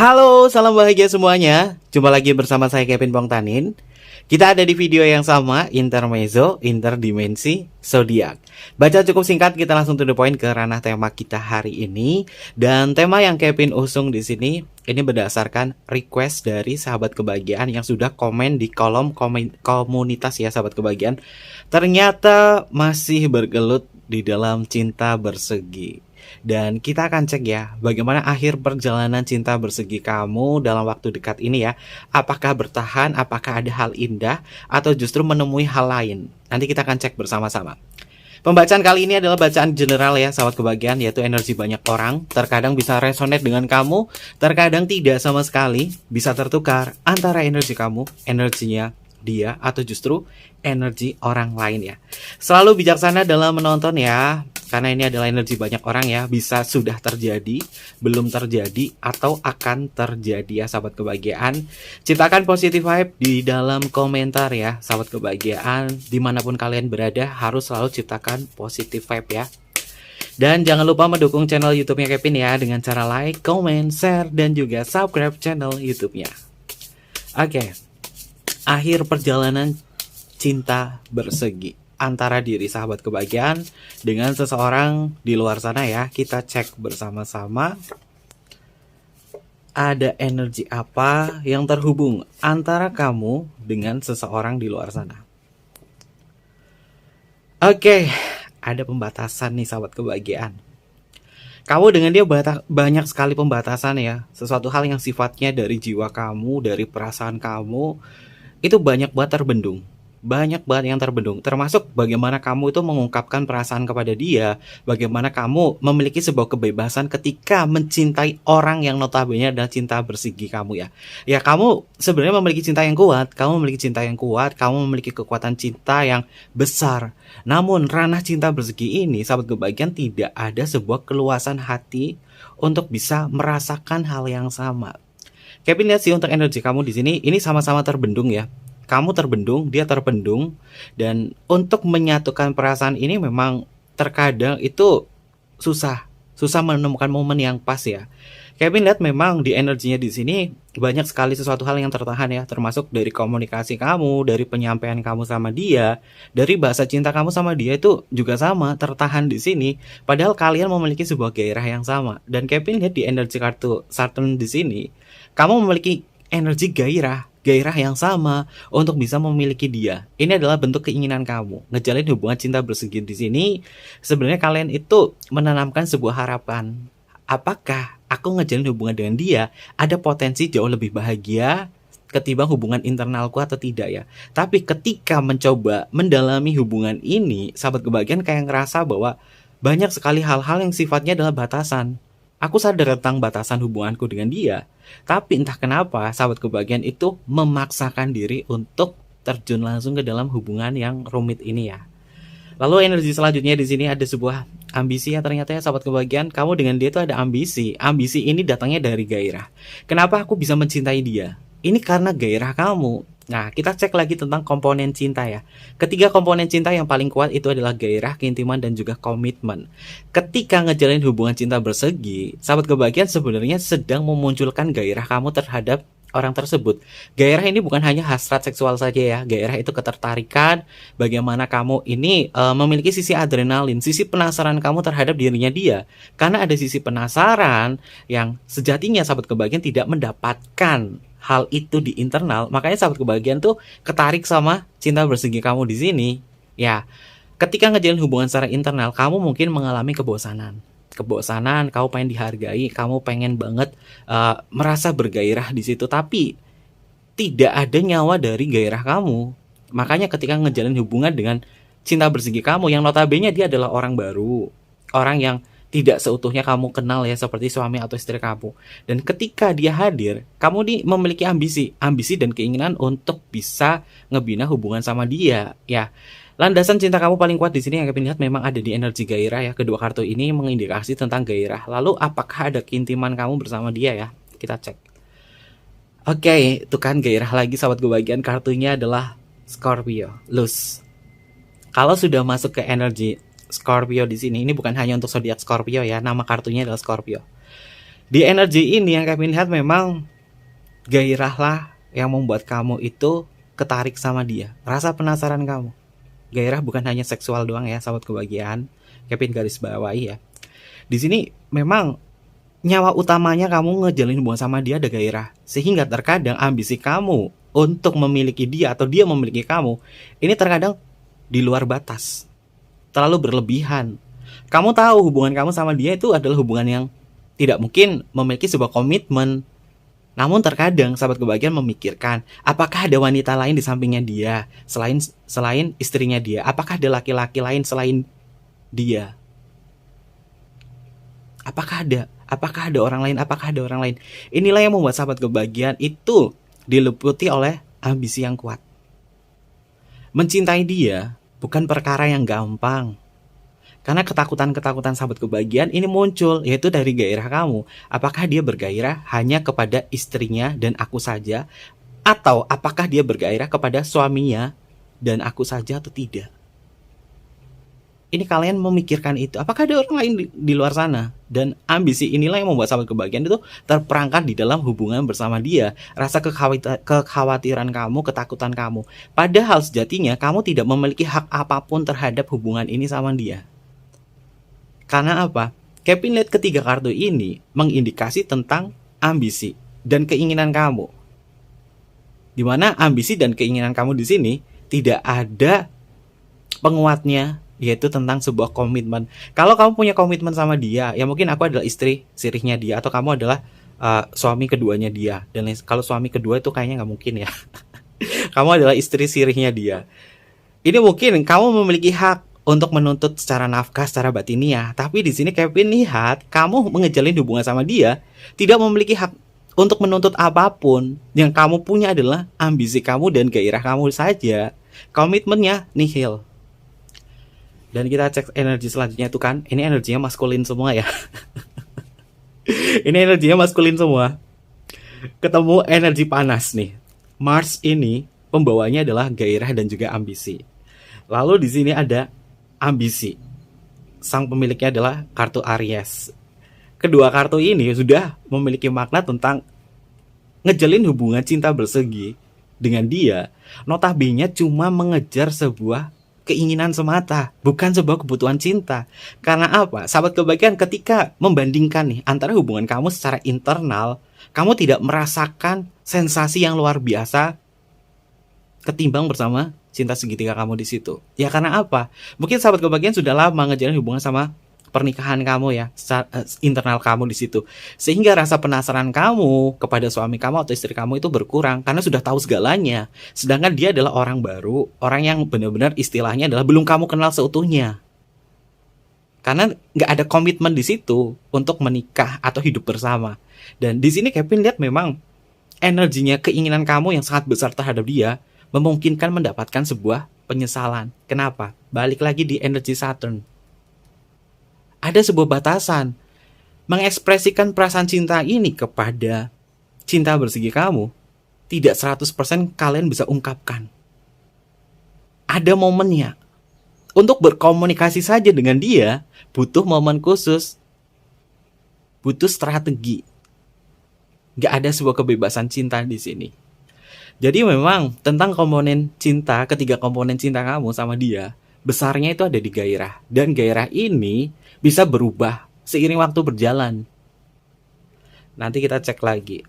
Halo, salam bahagia semuanya. Jumpa lagi bersama saya Kevin Bongtanin. Kita ada di video yang sama, intermezzo, interdimensi, zodiak. Baca cukup singkat, kita langsung to the point ke ranah tema kita hari ini. Dan tema yang Kevin usung di sini ini berdasarkan request dari sahabat kebahagiaan yang sudah komen di kolom komunitas ya sahabat kebahagiaan. Ternyata masih bergelut di dalam cinta bersegi. Dan kita akan cek ya, bagaimana akhir perjalanan cinta bersegi kamu dalam waktu dekat ini ya. Apakah bertahan, apakah ada hal indah, atau justru menemui hal lain. Nanti kita akan cek bersama-sama. Pembacaan kali ini adalah bacaan general ya, sahabat kebahagiaan, yaitu energi banyak orang. Terkadang bisa resonate dengan kamu, terkadang tidak sama sekali. Bisa tertukar antara energi kamu, energinya dia, atau justru energi orang lain ya. Selalu bijaksana dalam menonton ya, karena ini adalah energi banyak orang ya. Bisa sudah terjadi, belum terjadi, atau akan terjadi ya sahabat kebahagiaan. Ciptakan positive vibe di dalam komentar ya sahabat kebahagiaan. Dimanapun kalian berada harus selalu ciptakan positive vibe ya. Dan jangan lupa mendukung channel YouTube-nya Kevin ya, dengan cara like, comment, share, dan juga subscribe channel YouTube-nya. Oke. Akhir perjalanan cinta bersegi antara diri sahabat kebahagiaan dengan seseorang di luar sana ya. Kita cek bersama-sama ada energi apa yang terhubung antara kamu dengan seseorang di luar sana. Oke, ada pembatasan nih sahabat kebahagiaan. Kamu dengan dia banyak sekali pembatasan ya. Sesuatu hal yang sifatnya dari jiwa kamu, dari perasaan kamu, itu banyak banget terbendung. Banyak banget yang terbendung. Termasuk bagaimana kamu itu mengungkapkan perasaan kepada dia. Bagaimana kamu memiliki sebuah kebebasan ketika mencintai orang yang notabene adalah cinta bersegi kamu ya. Ya kamu sebenarnya memiliki cinta yang kuat. Kamu memiliki cinta yang kuat. Kamu memiliki kekuatan cinta yang besar. Namun ranah cinta bersegi ini sahabat kebahagiaan tidak ada sebuah keluasan hati untuk bisa merasakan hal yang sama. Kevin lihat sih untuk energi kamu di sini ini sama-sama terbendung ya. Kamu terbendung, dia terbendung, dan untuk menyatukan perasaan ini memang terkadang itu susah menemukan momen yang pas ya. Kevin lihat memang di energinya di sini banyak sekali sesuatu hal yang tertahan ya, termasuk dari komunikasi kamu, dari penyampaian kamu sama dia, dari bahasa cinta kamu sama dia itu juga sama tertahan di sini. Padahal kalian memiliki sebuah gairah yang sama. Dan Kevin lihat di energi kartu Saturn di sini, kamu memiliki energi gairah yang sama untuk bisa memiliki dia. Ini adalah bentuk keinginan kamu ngejalin hubungan cinta bersegi di sini. Sebenarnya kalian itu menanamkan sebuah harapan. Apakah aku ngejalin hubungan dengan dia ada potensi jauh lebih bahagia ketimbang hubungan internalku atau tidak ya. Tapi ketika mencoba mendalami hubungan ini, sahabat kebahagiaan kayak ngerasa bahwa banyak sekali hal-hal yang sifatnya adalah batasan. Aku sadar tentang batasan hubunganku dengan dia, tapi entah kenapa sahabat kebahagiaan itu memaksakan diri untuk terjun langsung ke dalam hubungan yang rumit ini ya. Lalu energi selanjutnya di sini ada sebuah ambisi ya, ternyata ya sahabat kebahagiaan, kamu dengan dia itu ada ambisi. Ambisi ini datangnya dari gairah. Kenapa aku bisa mencintai dia? Ini karena gairah kamu. Nah, kita cek lagi tentang komponen cinta ya. Ketiga komponen cinta yang paling kuat itu adalah gairah, keintiman, dan juga komitmen. Ketika ngejalin hubungan cinta bersegi, sahabat kebahagiaan sebenarnya sedang memunculkan gairah kamu terhadap orang tersebut. Gairah ini bukan hanya hasrat seksual saja ya. Gairah itu ketertarikan, bagaimana kamu ini memiliki sisi adrenalin, sisi penasaran kamu terhadap dirinya dia. Karena ada sisi penasaran yang sejatinya sahabat kebahagiaan tidak mendapatkan hal itu di internal, makanya sahabat kebahagiaan tuh ketarik sama cinta bersegi kamu di sini. Ya, ketika ngejalin hubungan secara internal, kamu mungkin mengalami kebosanan, kamu pengen dihargai, kamu pengen banget merasa bergairah di situ, tapi tidak ada nyawa dari gairah kamu. Makanya ketika ngejalin hubungan dengan cinta bersegi kamu, yang notabene dia adalah orang baru, orang yang tidak seutuhnya kamu kenal ya, seperti suami atau istri kamu. Dan ketika dia hadir, kamu nih memiliki ambisi dan keinginan untuk bisa ngebina hubungan sama dia ya. Landasan cinta kamu paling kuat di sini yang kami lihat memang ada di energi gairah ya. Kedua kartu ini mengindikasi tentang gairah. Lalu apakah ada keintiman kamu bersama dia ya? Kita cek. Oke, itu kan gairah lagi sahabat kebahagiaan, kartunya adalah Scorpio, Luz. Kalau sudah masuk ke energi Scorpio di sini, ini bukan hanya untuk zodiak Scorpio ya, nama kartunya adalah Scorpio. Di energi ini yang Kevin lihat memang gairah lah yang membuat kamu itu ketarik sama dia. Rasa penasaran kamu. Gairah bukan hanya seksual doang ya, sahabat kebahagiaan. Kevin garis bawahi ya. Di sini memang nyawa utamanya kamu ngejalin hubungan sama dia ada gairah. Sehingga terkadang ambisi kamu untuk memiliki dia atau dia memiliki kamu, ini terkadang di luar batas. Terlalu berlebihan. Kamu tahu hubungan kamu sama dia itu adalah hubungan yang tidak mungkin memiliki sebuah komitmen. Namun terkadang sahabat kebahagiaan memikirkan, apakah ada wanita lain di sampingnya dia selain istrinya dia? Apakah ada laki-laki lain selain dia? Apakah ada? Apakah ada orang lain? Apakah ada orang lain? Inilah yang membuat sahabat kebahagiaan itu diliputi oleh ambisi yang kuat. Mencintai dia bukan perkara yang gampang. Karena ketakutan-ketakutan sahabat kebahagiaan ini muncul, yaitu dari gairah kamu. Apakah dia bergairah hanya kepada istrinya dan aku saja? Atau apakah dia bergairah kepada suaminya dan aku saja atau tidak? Ini kalian memikirkan itu. Apakah ada orang lain di luar sana? Dan ambisi inilah yang membuat sahabat kebahagiaan itu terperangkap di dalam hubungan bersama dia. Rasa kekhawatiran kamu, ketakutan kamu. Padahal sejatinya kamu tidak memiliki hak apapun terhadap hubungan ini sama dia. Karena apa? Kevin lihat ketiga kartu ini mengindikasi tentang ambisi dan keinginan kamu. Dimana ambisi dan keinginan kamu di sini tidak ada penguatnya, yaitu tentang sebuah komitmen. Kalau kamu punya komitmen sama dia, ya mungkin aku adalah istri sirihnya dia, atau kamu adalah suami keduanya dia. Dan kalau suami kedua itu kayaknya nggak mungkin ya. Kamu adalah istri sirihnya dia. Ini mungkin kamu memiliki hak untuk menuntut secara nafkah, secara batiniah. Tapi di sini Kevin lihat kamu mengejalin hubungan sama dia tidak memiliki hak untuk menuntut apapun. Yang kamu punya adalah ambisi kamu dan gairah kamu saja. Komitmennya nihil. Dan kita cek energi selanjutnya itu kan, ini energinya maskulin semua ya. Ini energinya maskulin semua. Ketemu energi panas nih. Mars ini pembawanya adalah gairah dan juga ambisi. Lalu di sini ada ambisi. Sang pemiliknya adalah kartu Aries. Kedua kartu ini sudah memiliki makna tentang ngejalin hubungan cinta bersegi dengan dia. Notabene cuma mengejar sebuah keinginan semata, bukan sebuah kebutuhan cinta. Karena apa? Sahabat kebahagiaan, ketika membandingkan nih antara hubungan kamu secara internal, kamu tidak merasakan sensasi yang luar biasa ketimbang bersama cinta segitiga kamu di situ. Ya karena apa? Mungkin sahabat kebahagiaan sudah lama ngejalin hubungan sama pernikahan kamu ya, internal kamu di situ. Sehingga rasa penasaran kamu kepada suami kamu atau istri kamu itu berkurang karena sudah tahu segalanya. Sedangkan dia adalah orang baru, orang yang benar-benar istilahnya adalah belum kamu kenal seutuhnya. Karena nggak ada komitmen di situ untuk menikah atau hidup bersama. Dan di sini Kevin lihat memang energinya, keinginan kamu yang sangat besar terhadap dia memungkinkan mendapatkan sebuah penyesalan. Kenapa? Balik lagi di energi Saturn. Ada sebuah batasan. Mengekspresikan perasaan cinta ini kepada cinta bersegi kamu, tidak 100% kalian bisa ungkapkan. Ada momennya. Untuk berkomunikasi saja dengan dia, butuh momen khusus. Butuh strategi. Gak ada sebuah kebebasan cinta di sini. Jadi memang tentang komponen cinta, ketiga komponen cinta kamu sama dia, besarnya itu ada di gairah. Dan gairah ini bisa berubah seiring waktu berjalan. Nanti kita cek lagi.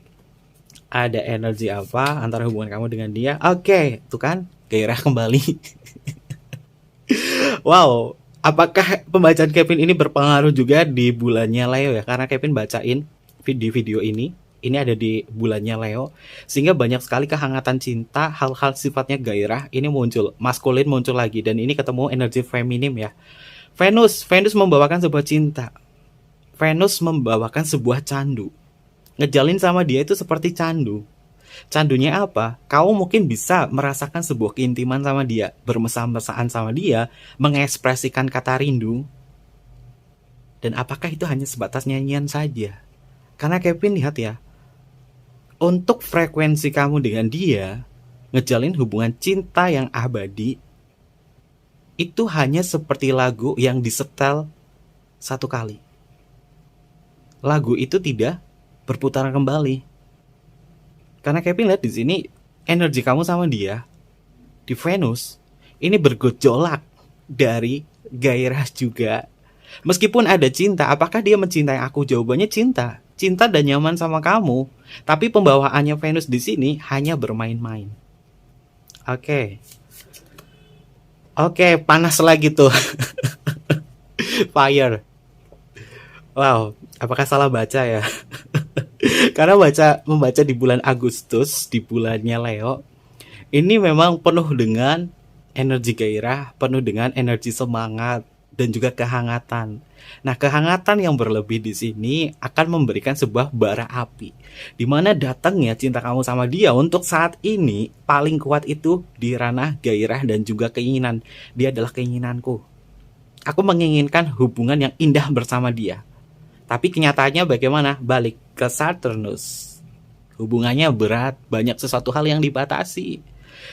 Ada energi apa antara hubungan kamu dengan dia. Oke, tuh kan gairah kembali. Wow, apakah pembacaan Kevin ini berpengaruh juga di bulannya Leo ya? Karena Kevin bacain video-video ini ada di bulannya Leo, sehingga banyak sekali kehangatan cinta, hal-hal sifatnya gairah ini muncul, maskulin muncul lagi, dan ini ketemu energi feminim ya. Venus membawakan sebuah cinta. Venus membawakan sebuah candu. Ngejalin sama dia itu seperti candu. Candunya apa? Kamu mungkin bisa merasakan sebuah keintiman sama dia, bermesra-mesraan sama dia, mengekspresikan kata rindu. Dan apakah itu hanya sebatas nyanyian saja? Karena Kevin lihat ya, untuk frekuensi kamu dengan dia, ngejalin hubungan cinta yang abadi, itu hanya seperti lagu yang disetel satu kali. Lagu itu tidak berputar kembali. Karena Kevin lihat di sini energi kamu sama dia di Venus ini bergejolak dari gairah juga. Meskipun ada cinta, apakah dia mencintai aku? Jawabannya cinta. Cinta dan nyaman sama kamu. Tapi pembawaannya Venus di sini hanya bermain-main. Oke. Oke, panas lagi tuh. Fire. Wow, apakah salah baca ya? Karena membaca di bulan Agustus, di bulannya Leo, ini memang penuh dengan energi gairah, penuh dengan energi semangat dan juga kehangatan. Nah, kehangatan yang berlebih di sini akan memberikan sebuah bara api, di mana datangnya cinta kamu sama dia untuk saat ini paling kuat itu di ranah gairah dan juga keinginan. Dia adalah keinginanku. Aku menginginkan hubungan yang indah bersama dia. Tapi kenyataannya bagaimana? Balik ke Saturnus. Hubungannya berat, banyak sesuatu hal yang dibatasi.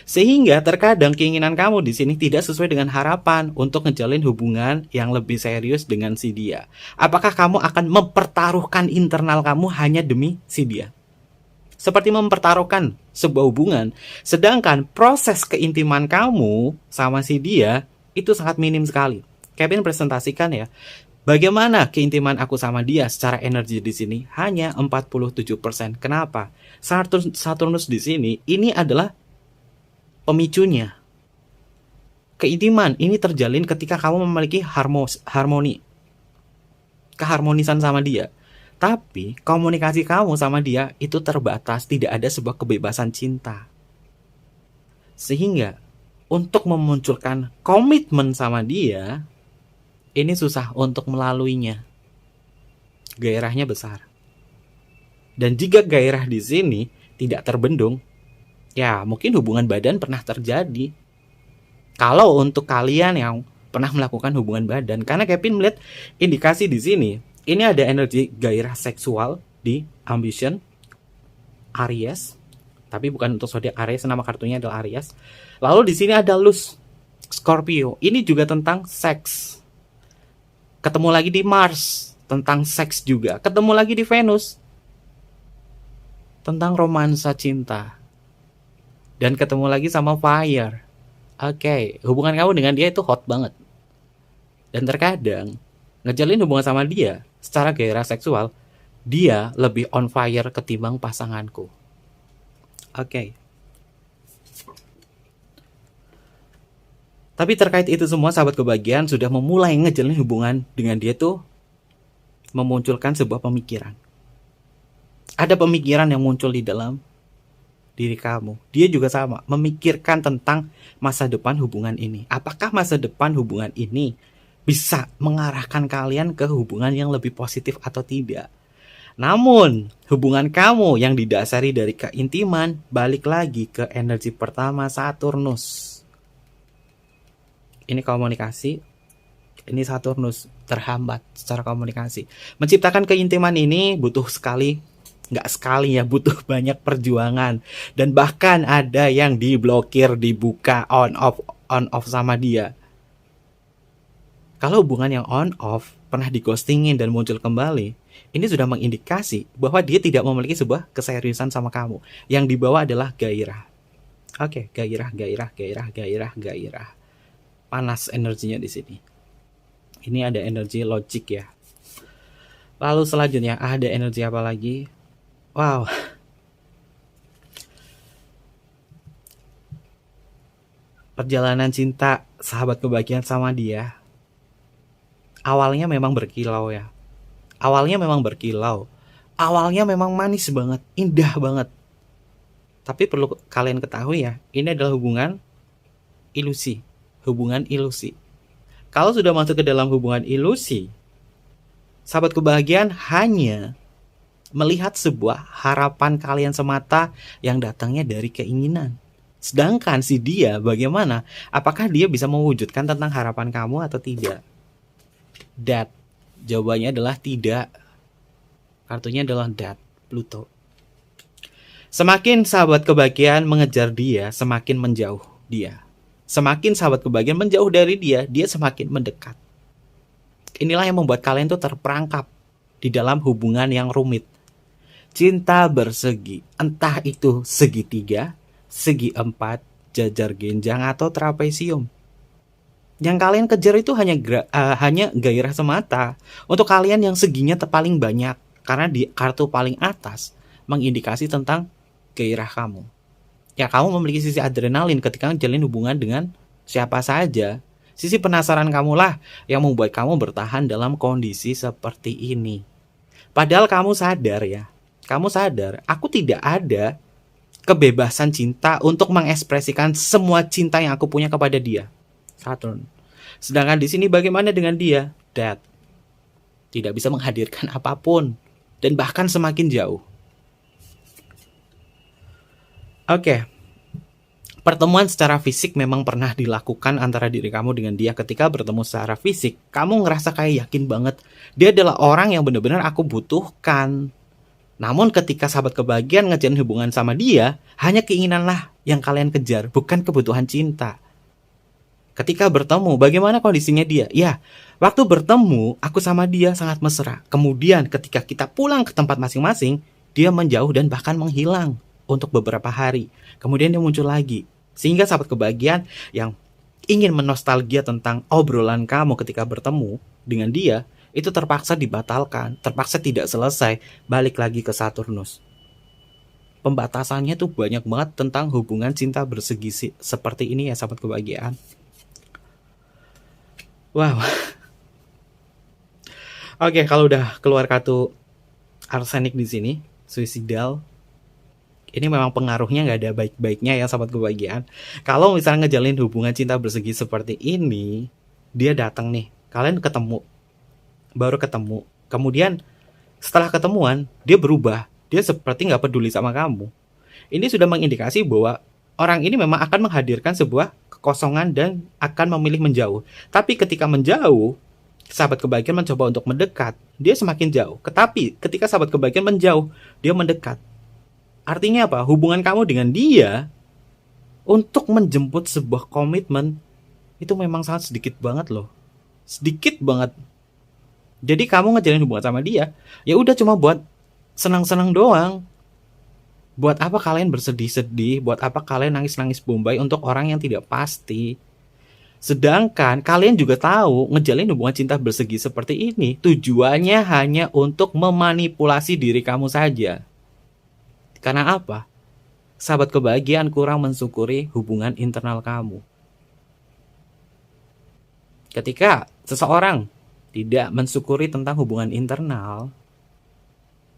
Sehingga terkadang keinginan kamu di sini tidak sesuai dengan harapan untuk ngejalin hubungan yang lebih serius dengan si dia. Apakah kamu akan mempertaruhkan internal kamu hanya demi si dia? Seperti mempertaruhkan sebuah hubungan, sedangkan proses keintiman kamu sama si dia itu sangat minim sekali. Kevin presentasikan ya, bagaimana keintiman aku sama dia secara energi di sini hanya 47%. Kenapa? Saturnus di sini ini adalah pemicunya. Keintiman ini terjalin ketika kamu memiliki harmoni, keharmonisan sama dia. Tapi komunikasi kamu sama dia itu terbatas, tidak ada sebuah kebebasan cinta. Sehingga untuk memunculkan komitmen sama dia, ini susah untuk melaluinya. Gairahnya besar. Dan jika gairah di sini tidak terbendung, ya mungkin hubungan badan pernah terjadi. Kalau untuk kalian yang pernah melakukan hubungan badan, karena Kevin melihat indikasi di sini, ini ada energi gairah seksual di Ambition Aries, tapi bukan untuk zodiak Aries, nama kartunya adalah Aries. Lalu di sini ada Luz Scorpio, ini juga tentang seks. Ketemu lagi di Mars, tentang seks juga. Ketemu lagi di Venus, tentang romansa cinta. Dan ketemu lagi sama Fire. Oke, hubungan kamu dengan dia itu hot banget. Dan terkadang ngejalin hubungan sama dia secara gairah seksual, dia lebih on fire ketimbang pasanganku. Oke. Tapi terkait itu semua, sahabat kebahagiaan sudah memulai ngejalin hubungan dengan dia tuh memunculkan sebuah pemikiran. Ada pemikiran yang muncul di dalam diri kamu. Dia juga sama, memikirkan tentang masa depan hubungan ini. Apakah masa depan hubungan ini bisa mengarahkan kalian ke hubungan yang lebih positif atau tidak? Namun, hubungan kamu yang didasari dari keintiman, balik lagi ke energi pertama Saturnus. Ini komunikasi, ini Saturnus terhambat secara komunikasi. Menciptakan keintiman ini butuh sekali, nggak sekali ya, butuh banyak perjuangan. Dan bahkan ada yang diblokir, dibuka, on off sama dia. Kalau hubungan yang on off pernah di-ghostingin dan muncul kembali, ini sudah mengindikasi bahwa dia tidak memiliki sebuah keseriusan sama kamu. Yang dibawa adalah gairah. Oke, gairah. Panas energinya di sini. Ini ada energi logik ya. Lalu selanjutnya ada energi apa lagi? Wow. Perjalanan cinta sahabat kebahagiaan sama dia awalnya memang berkilau ya. Awalnya memang manis banget, indah banget. Tapi perlu kalian ketahui ya, ini adalah hubungan ilusi. Kalau sudah masuk ke dalam hubungan ilusi, sahabat kebahagiaan hanya melihat sebuah harapan kalian semata yang datangnya dari keinginan. Sedangkan si dia bagaimana? Apakah dia bisa mewujudkan tentang harapan kamu atau tidak? Jawabannya adalah tidak. Kartunya adalah Pluto. Semakin sahabat kebahagiaan mengejar dia, semakin menjauh dia. Semakin sahabat kebahagiaan menjauh dari dia, dia semakin mendekat. Inilah yang membuat kalian tuh terperangkap di dalam hubungan yang rumit. Cinta bersegi, entah itu segitiga, segi empat, jajar genjang, atau trapesium. Yang kalian kejar itu hanya gairah semata. Untuk kalian yang seginya paling banyak, karena di kartu paling atas mengindikasi tentang gairah kamu. Ya, kamu memiliki sisi adrenalin ketika menjalin hubungan dengan siapa saja. Sisi penasaran kamulah yang membuat kamu bertahan dalam kondisi seperti ini. Padahal kamu sadar ya, aku tidak ada kebebasan cinta untuk mengekspresikan semua cinta yang aku punya kepada dia. Saturn. Sedangkan di sini bagaimana dengan dia? Death. Tidak bisa menghadirkan apapun dan bahkan semakin jauh. Oke. Pertemuan secara fisik memang pernah dilakukan antara diri kamu dengan dia. Ketika bertemu secara fisik, kamu ngerasa kayak yakin banget dia adalah orang yang benar-benar aku butuhkan. Namun ketika sahabat kebahagiaan ngejalin hubungan sama dia, hanya keinginanlah yang kalian kejar, bukan kebutuhan cinta. Ketika bertemu, bagaimana kondisinya dia? Ya, waktu bertemu, aku sama dia sangat mesra. Kemudian ketika kita pulang ke tempat masing-masing, dia menjauh dan bahkan menghilang untuk beberapa hari. Kemudian dia muncul lagi. Sehingga sahabat kebahagiaan yang ingin menostalgia tentang obrolan kamu ketika bertemu dengan dia, itu terpaksa dibatalkan, terpaksa tidak selesai, balik lagi ke Saturnus. Pembatasannya tuh banyak banget tentang hubungan cinta bersegi seperti ini ya sahabat kebahagiaan. Wow. Oke, kalau udah keluar kartu arsenik di sini, suicidal, ini memang pengaruhnya nggak ada baik-baiknya ya sahabat kebahagiaan. Kalau misalnya ngejalin hubungan cinta bersegi seperti ini, dia datang nih, kalian baru ketemu, kemudian setelah ketemuan dia berubah, dia seperti nggak peduli sama kamu. Ini sudah mengindikasi bahwa orang ini memang akan menghadirkan sebuah kekosongan dan akan memilih menjauh. Tapi ketika menjauh, sahabat kebahagiaan mencoba untuk mendekat, dia semakin jauh. Tetapi ketika sahabat kebahagiaan menjauh, dia mendekat. Artinya apa? Hubungan kamu dengan dia untuk menjemput sebuah komitmen itu memang sangat sedikit banget loh. Sedikit banget. Jadi kamu ngejalin hubungan sama dia, ya udah cuma buat senang-senang doang. Buat apa kalian bersedih-sedih? Buat apa kalian nangis-nangis bombay untuk orang yang tidak pasti? Sedangkan kalian juga tahu ngejalin hubungan cinta bersegi seperti ini tujuannya hanya untuk memanipulasi diri kamu saja. Karena apa? Sahabat kebahagiaan kurang mensyukuri hubungan internal kamu. Ketika seseorang tidak mensyukuri tentang hubungan internal,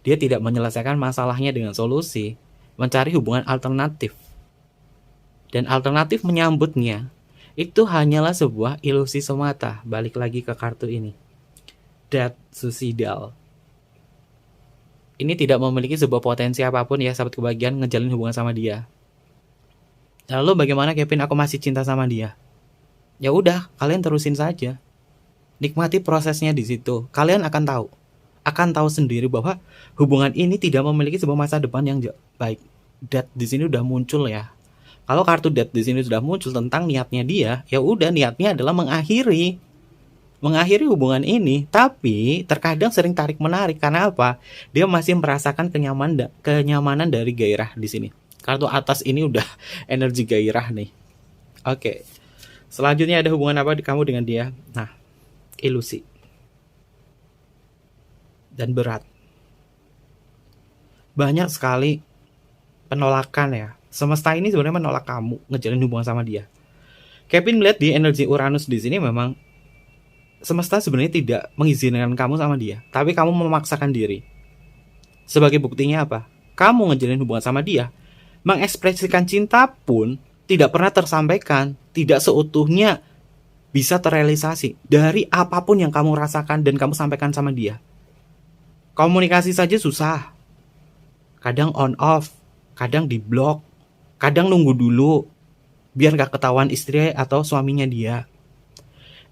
dia tidak menyelesaikan masalahnya dengan solusi, mencari hubungan alternatif. Dan alternatif menyambutnya, itu hanyalah sebuah ilusi semata. Balik lagi ke kartu ini. Death, suicidal. Ini tidak memiliki sebuah potensi apapun ya sahabat kebahagiaan ngejalin hubungan sama dia. Lalu bagaimana Kevin, aku masih cinta sama dia? Ya udah, kalian terusin saja. Nikmati prosesnya di situ. Kalian akan tahu sendiri bahwa hubungan ini tidak memiliki sebuah masa depan yang baik. Death di sini udah muncul ya. Kalau kartu Death di sini sudah muncul tentang niatnya dia, ya udah niatnya adalah mengakhiri hubungan ini. Tapi terkadang sering tarik menarik. Karena apa? Dia masih merasakan kenyamanan dari gairah di sini. Kartu atas ini udah energi gairah nih. Oke. Selanjutnya ada hubungan apa kamu dengan dia? Nah, ilusi dan berat. Banyak sekali penolakan ya. Semesta ini sebenarnya menolak kamu ngejalin hubungan sama dia. Kevin melihat di energi Uranus di sini memang semesta sebenarnya tidak mengizinkan kamu sama dia, tapi kamu memaksakan diri. Sebagai buktinya apa? Kamu ngejalin hubungan sama dia, mengekspresikan cinta pun tidak pernah tersampaikan, tidak seutuhnya bisa terrealisasi dari apapun yang kamu rasakan dan kamu sampaikan sama dia. Komunikasi saja susah. Kadang on off, kadang di blok, kadang nunggu dulu biar gak ketahuan istri atau suaminya dia.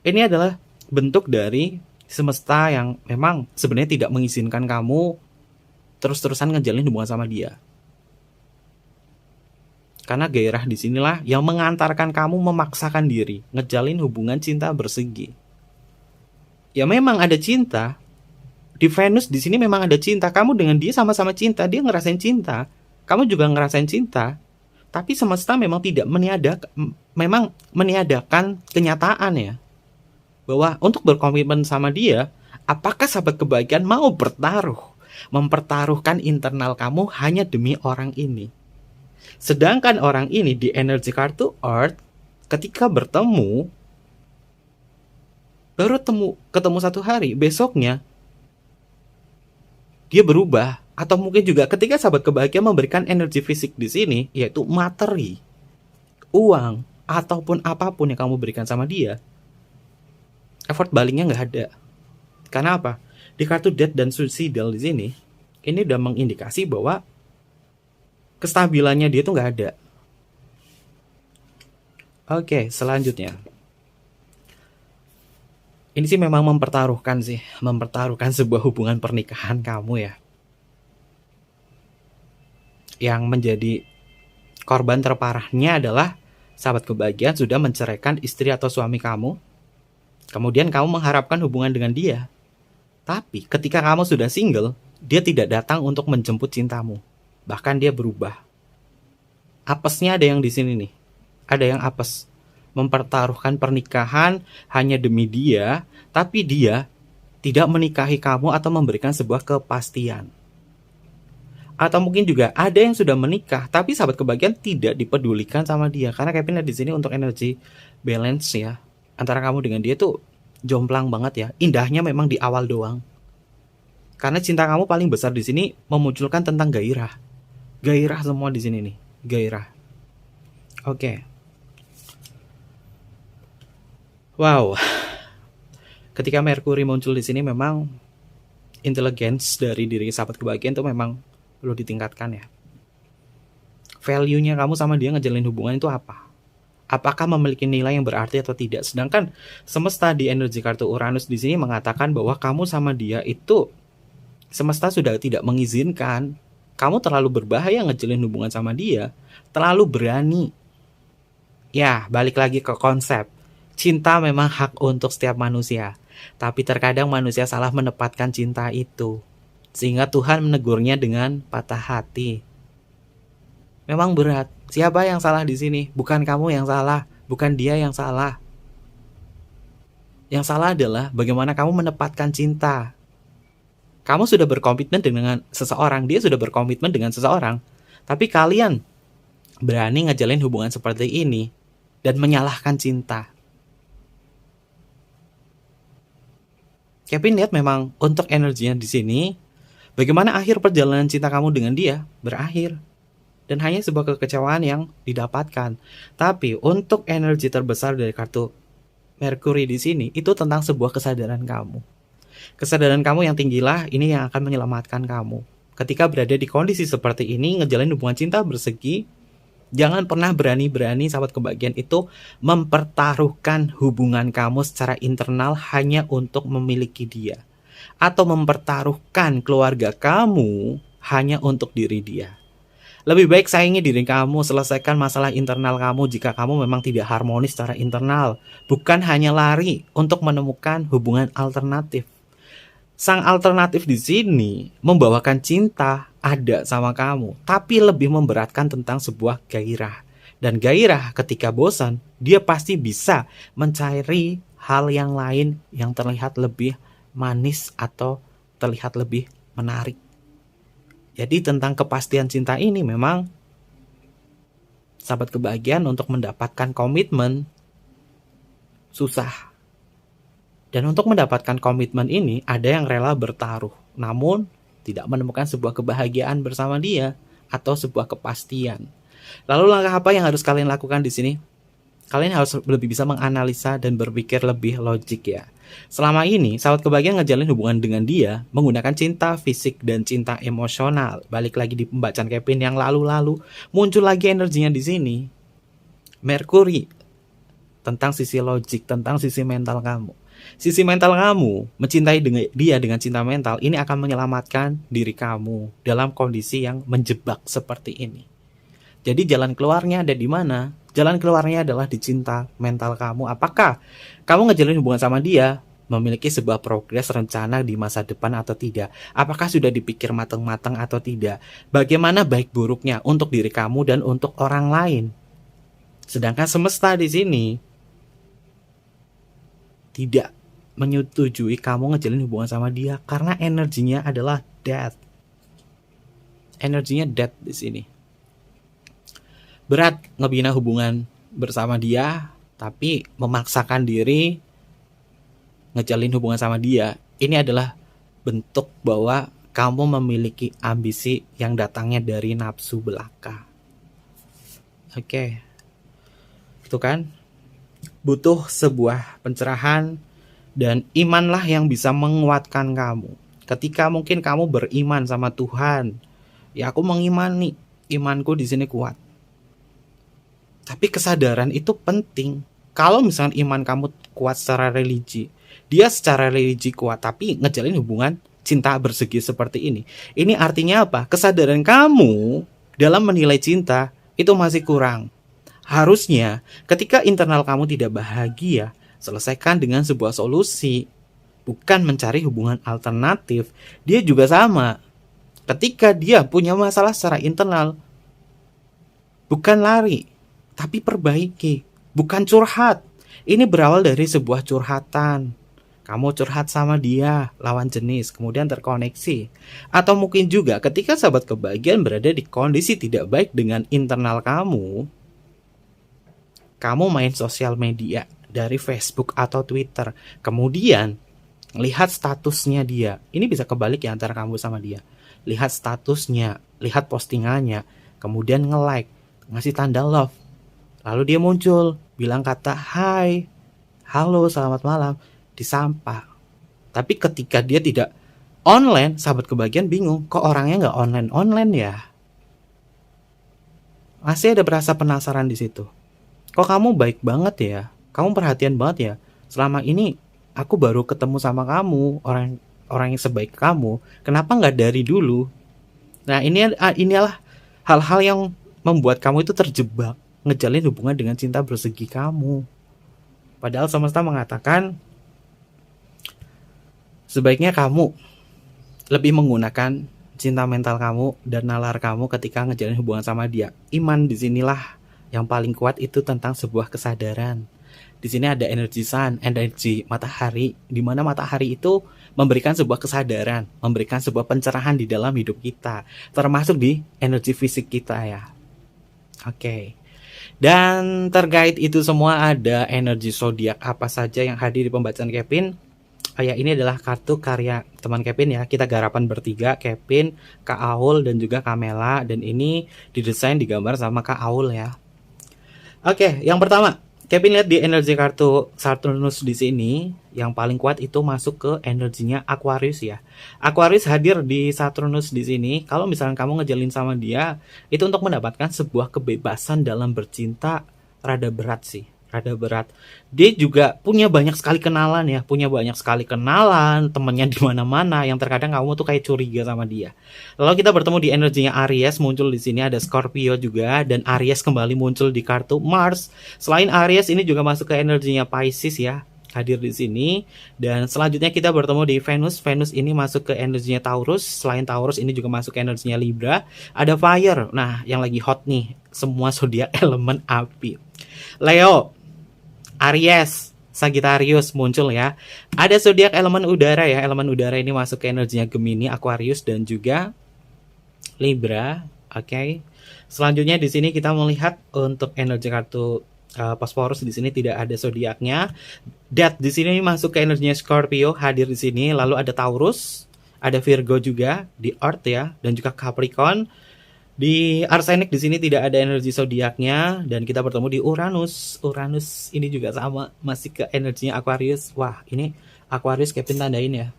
Ini adalah bentuk dari semesta yang memang sebenarnya tidak mengizinkan kamu terus-terusan ngejalin hubungan sama dia. Karena gairah disinilah yang mengantarkan kamu memaksakan diri ngejalin hubungan cinta bersegi. Ya memang ada cinta, Di Venus di sini memang ada cinta. Kamu dengan dia sama-sama cinta. Dia ngerasain cinta. Kamu juga ngerasain cinta. Tapi semesta memang tidak memang meniadakan kenyataan ya. Bahwa untuk berkomitmen sama dia, apakah sahabat kebahagiaan mau mempertaruhkan internal kamu hanya demi orang ini. Sedangkan orang ini di energi kartu Earth, ketika bertemu, baru ketemu satu hari, besoknya dia berubah. Atau mungkin juga ketika sahabat kebahagiaan memberikan energi fisik di sini, yaitu materi, uang, ataupun apapun yang kamu berikan sama dia, effort baliknya nggak ada. Karena apa? Di kartu Death dan Suicidal di sini, ini udah mengindikasi bahwa kestabilannya dia tuh nggak ada. Oke, selanjutnya. Ini sih memang mempertaruhkan sebuah hubungan pernikahan kamu ya. Yang menjadi korban terparahnya adalah sahabat kebahagiaan sudah menceraikan istri atau suami kamu. Kemudian kamu mengharapkan hubungan dengan dia. Tapi ketika kamu sudah single, dia tidak datang untuk menjemput cintamu. Bahkan dia berubah. Apesnya ada yang di sini nih. Ada yang apes. Mempertaruhkan pernikahan hanya demi dia, tapi dia tidak menikahi kamu atau memberikan sebuah kepastian. Atau mungkin juga ada yang sudah menikah, tapi sahabat kebahagiaan tidak dipedulikan sama dia. Karena Kevin di sini untuk energi balance ya. Antara kamu dengan dia tuh jomplang banget ya. Indahnya memang di awal doang. Karena cinta kamu paling besar di sini memunculkan tentang gairah. Gairah semua di sini nih, gairah. Oke. Wow. Ketika Merkuri muncul di sini memang intelligence dari diri sahabat kebahagiaan itu memang perlu ditingkatkan ya. Value-nya kamu sama dia ngejalin hubungan itu apa? Apakah memiliki nilai yang berarti atau tidak? Sedangkan semesta di energi kartu Uranus di sini mengatakan bahwa kamu sama dia itu semesta sudah tidak mengizinkan. Kamu terlalu berbahaya ngejalin hubungan sama dia, terlalu berani. Ya, balik lagi ke konsep. Cinta memang hak untuk setiap manusia, tapi terkadang manusia salah menempatkan cinta itu. Sehingga Tuhan menegurnya dengan patah hati. Memang berat. Siapa yang salah di sini? Bukan kamu yang salah, bukan dia yang salah. Yang salah adalah bagaimana kamu menempatkan cinta. Kamu sudah berkomitmen dengan seseorang, dia sudah berkomitmen dengan seseorang. Tapi kalian berani ngejalin hubungan seperti ini dan menyalahkan cinta. Kevin lihat memang untuk energinya di sini, bagaimana akhir perjalanan cinta kamu dengan dia berakhir. Dan hanya sebuah kekecewaan yang didapatkan. Tapi untuk energi terbesar dari kartu Merkuri di sini, itu tentang sebuah kesadaran kamu. Kesadaran kamu yang tinggilah, ini yang akan menyelamatkan kamu. Ketika berada di kondisi seperti ini, ngejalin hubungan cinta bersegi, jangan pernah berani-berani sahabat kebahagiaan itu mempertaruhkan hubungan kamu secara internal hanya untuk memiliki dia. Atau mempertaruhkan keluarga kamu hanya untuk diri dia. Lebih baik sayangi diri kamu, selesaikan masalah internal kamu jika kamu memang tidak harmonis secara internal. Bukan hanya lari untuk menemukan hubungan alternatif. Sang alternatif di sini membawakan cinta ada sama kamu, tapi lebih memberatkan tentang sebuah gairah. Dan gairah ketika bosan, dia pasti bisa mencari hal yang lain yang terlihat lebih manis atau terlihat lebih menarik. Jadi tentang kepastian cinta ini memang sahabat kebahagiaan untuk mendapatkan komitmen susah. Dan untuk mendapatkan komitmen ini ada yang rela bertaruh, namun tidak menemukan sebuah kebahagiaan bersama dia atau sebuah kepastian. Lalu langkah apa yang harus kalian lakukan di sini? Kalian harus lebih bisa menganalisa dan berpikir lebih logik ya. Selama ini, sahabat kebahagiaan ngejalin hubungan dengan dia menggunakan cinta fisik dan cinta emosional. Balik lagi di pembacaan Kevin yang lalu-lalu, muncul lagi energinya di sini. Merkuri, tentang sisi logik, tentang sisi mental kamu. Sisi mental kamu, mencintai dia dengan cinta mental, ini akan menyelamatkan diri kamu dalam kondisi yang menjebak seperti ini. Jadi jalan keluarnya ada di mana? Jalan keluarnya adalah di cinta mental kamu. Apakah kamu ngejalin hubungan sama dia memiliki sebuah progres rencana di masa depan atau tidak? Apakah sudah dipikir matang-matang atau tidak? Bagaimana baik buruknya untuk diri kamu dan untuk orang lain? Sedangkan semesta di sini tidak menyetujui kamu ngejalin hubungan sama dia karena energinya adalah death. Energinya death di sini. Berat ngebina hubungan bersama dia, tapi memaksakan diri ngejalin hubungan sama dia, ini adalah bentuk bahwa kamu memiliki ambisi yang datangnya dari nafsu belaka. Oke. Itu kan butuh sebuah pencerahan, dan imanlah yang bisa menguatkan kamu. Ketika mungkin kamu beriman sama Tuhan, ya aku mengimani, imanku di sini kuat. Tapi kesadaran itu penting. Kalau misalnya iman kamu kuat secara religi, dia secara religi kuat, tapi ngejalin hubungan cinta bersegi seperti ini. Ini artinya apa? Kesadaran kamu dalam menilai cinta itu masih kurang. Harusnya ketika internal kamu tidak bahagia, selesaikan dengan sebuah solusi. Bukan mencari hubungan alternatif. Dia juga sama. Ketika dia punya masalah secara internal, bukan lari, tapi perbaiki. Bukan curhat. Ini berawal dari sebuah curhatan. Kamu curhat sama dia, lawan jenis, kemudian terkoneksi. Atau mungkin juga ketika sahabat kebahagiaan berada di kondisi tidak baik dengan internal kamu main sosial media dari Facebook atau Twitter, kemudian lihat statusnya dia. Ini bisa kebalik ya antara kamu sama dia. Lihat statusnya, lihat postingannya, kemudian nge-like, ngasih tanda love. Lalu dia muncul, bilang kata hai, halo, selamat malam, di sampah. Tapi ketika dia tidak online, sahabat kebahagiaan bingung, kok orangnya nggak online ya? Masih ada berasa penasaran di situ. Kok kamu baik banget ya? Kamu perhatian banget ya? Selama ini aku baru ketemu sama kamu, orang yang sebaik kamu. Kenapa nggak dari dulu? Nah, inilah hal-hal yang membuat kamu itu terjebak ngejalin hubungan dengan cinta bersegi kamu. Padahal semesta mengatakan sebaiknya kamu lebih menggunakan cinta mental kamu dan nalar kamu ketika ngejalin hubungan sama dia. Iman disinilah yang paling kuat, itu tentang sebuah kesadaran. Di sini ada energi sun, energi matahari, di mana matahari itu memberikan sebuah kesadaran, memberikan sebuah pencerahan di dalam hidup kita, termasuk di energi fisik kita ya. Oke. Dan terkait itu semua ada energi zodiak apa saja yang hadir di pembacaan Kevin. Ya, ini adalah kartu karya teman Kevin ya. Kita garapan bertiga, Kevin, Kak Aul, dan juga Kamela. Dan ini didesain, digambar sama Kak Aul ya. Oke, yang pertama, Kevin lihat di energi kartu Saturnus di sini, yang paling kuat itu masuk ke energinya Aquarius ya. Aquarius hadir di Saturnus di sini. Kalau misalnya kamu ngejalin sama dia, itu untuk mendapatkan sebuah kebebasan dalam bercinta, rada berat sih. Rada berat. Dia juga punya banyak sekali kenalan ya, temennya di mana-mana yang terkadang kamu tuh kayak curiga sama dia. Lalu kita bertemu di energinya Aries, muncul di sini ada Scorpio juga, dan Aries kembali muncul di kartu Mars. Selain Aries, ini juga masuk ke energinya Pisces ya, hadir di sini. Dan selanjutnya kita bertemu di Venus. Venus ini masuk ke energinya Taurus. Selain Taurus, ini juga masuk ke energinya Libra. Ada Fire. Nah, yang lagi hot nih, semua zodiak elemen api. Leo, Aries, Sagittarius muncul ya. Ada zodiak elemen udara ya. Elemen udara ini masuk ke energinya Gemini, Aquarius, dan juga Libra. Oke. Selanjutnya di sini kita melihat untuk energi kartu Phosphorus, di sini tidak ada zodiaknya. Death di sini masuk ke energinya Scorpio, hadir di sini. Lalu ada Taurus, ada Virgo juga di Earth ya, dan juga Capricorn. Di Arsenic di sini tidak ada energi zodiaknya, dan kita bertemu di Uranus. Uranus ini juga sama, masih ke energinya Aquarius. Wah, ini Aquarius Kevin tandain ya.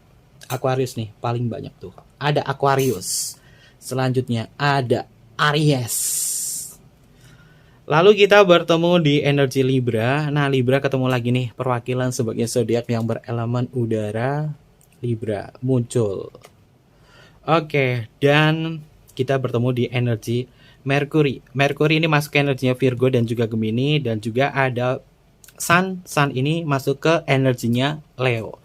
Aquarius nih paling banyak tuh. Ada Aquarius. Selanjutnya ada Aries. Lalu kita bertemu di energi Libra. Nah, Libra ketemu lagi nih, perwakilan sebagai zodiak yang berelemen udara. Libra muncul. Oke, dan kita bertemu di energi Mercury. Mercury ini masuk ke energinya Virgo dan juga Gemini, dan juga ada Sun. Sun ini masuk ke energinya Leo.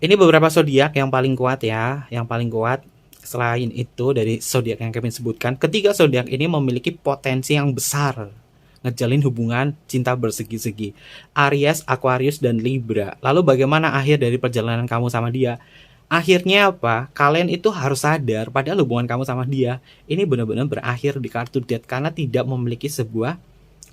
Ini beberapa zodiak yang paling kuat ya, yang paling kuat. Selain itu dari zodiak yang Kevin sebutkan, ketiga zodiak ini memiliki potensi yang besar ngejalin hubungan cinta bersegi-segi. Aries, Aquarius, dan Libra. Lalu bagaimana akhir dari perjalanan kamu sama dia? Akhirnya apa? Kalian itu harus sadar padahal hubungan kamu sama dia ini benar-benar berakhir di kartu death karena tidak memiliki sebuah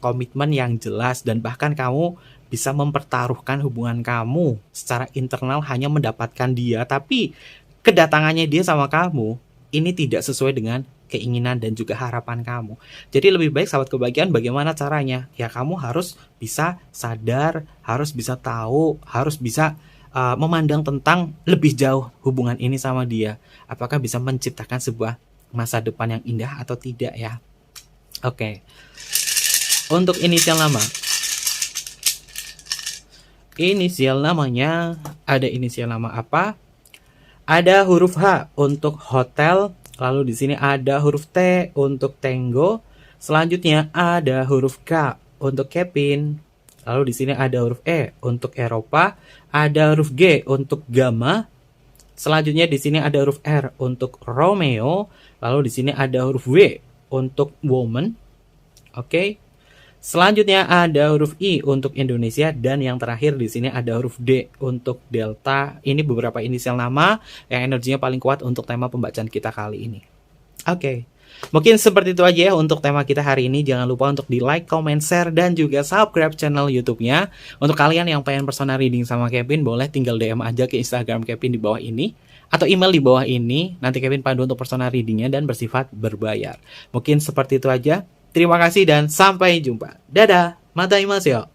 komitmen yang jelas dan bahkan kamu bisa mempertaruhkan hubungan kamu secara internal hanya mendapatkan dia, tapi kedatangannya dia sama kamu ini tidak sesuai dengan keinginan dan juga harapan kamu. Jadi lebih baik sahabat kebahagiaan bagaimana caranya? Ya kamu harus bisa sadar, harus bisa tahu, harus bisa memandang tentang lebih jauh hubungan ini sama dia. Apakah bisa menciptakan sebuah masa depan yang indah atau tidak ya? Oke. Untuk inisial nama. Inisial namanya, ada inisial nama apa? Ada huruf H untuk hotel, lalu di sini ada huruf T untuk Tango, selanjutnya ada huruf K untuk Kevin, lalu di sini ada huruf E untuk Eropa, ada huruf G untuk Gamma, selanjutnya di sini ada huruf R untuk Romeo, lalu di sini ada huruf W untuk Woman, oke. Selanjutnya ada huruf I untuk Indonesia dan yang terakhir di sini ada huruf D untuk Delta. Ini beberapa inisial nama yang energinya paling kuat untuk tema pembacaan kita kali ini. Oke. Mungkin seperti itu aja ya untuk tema kita hari ini. Jangan lupa untuk di like, comment, share, dan juga subscribe channel YouTube-nya. Untuk kalian yang pengen personal reading sama Kevin, boleh tinggal DM aja ke Instagram Kevin di bawah ini atau email di bawah ini. Nanti Kevin pandu untuk personal readingnya dan bersifat berbayar. Mungkin seperti itu aja. Terima kasih dan sampai jumpa. Dadah, mataimasu.